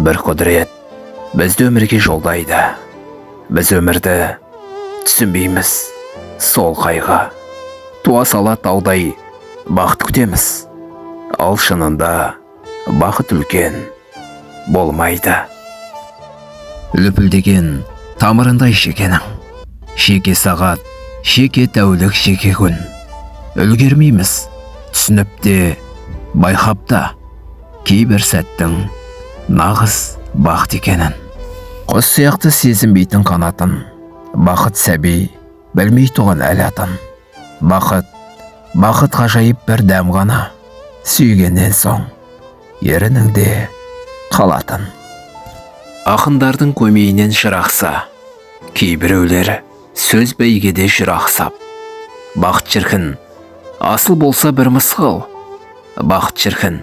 бір құдірет бізді өмірге жолдайды. Біз өмірді түсінбейміз, сол қайғы. Туа сала таудай бақыт күтеміз. Ал шынында бақыт үлкен болмайды. Лүпілдеген тамырындай шекенің, шеке сағат, шеке тәулік, шеке күн. Үлгермейміз, түсініп те, байқап та, кейбір сәттің нағыз бақыт екенін. Құс сияқты сезінбейтін қанатын, бақыт сәби білмей туған әл атын. Бақыт ғажайып бір дәм ғана, сүйгеннен соң ерініңде қалатын. Ақындардың көмейінен шырақса, кейбіреулер сөз бәйгеде шырақсап. Бақыт шіркін, асыл болса бір мысқыл. Бақыт шіркін,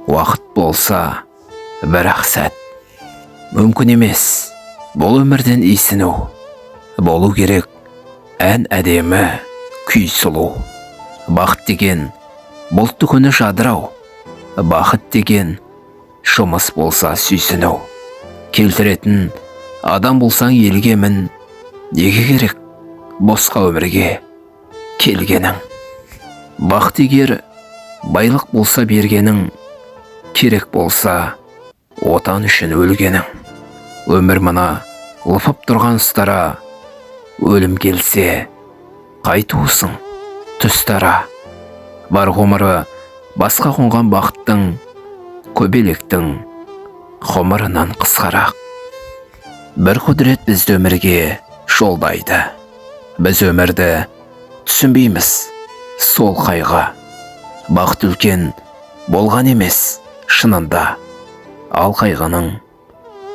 уақыт болса бір ақ сәт. Мүмкін емес бұл өмірден исіну. Болу керек ән әдемі, күй сұлу. Бақыт деген бұлтты күні жадырау. Бақыт деген жұмыс болса сүйсіну. Келтіретін адам болсаң елге мін. Неге керек босқа өмірге келгенің? Бақыт егер байлық болса бергенің, керек болса отан үшін өлгенің. Өмір мына лыпып тұрған ұстара, өлім келсе қайтуысың түстара. Бар ғұмыры басқа қонған бақыттың, көбелектің ғұмырынан қысқарақ. Бір құдірет бізді өмірге жолдайды. Біз өмірді түсінбейміз, сол қайғы. Бақыт үлкен болған емес шынында, ал қайғының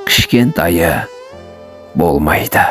кішкентайы болмайды.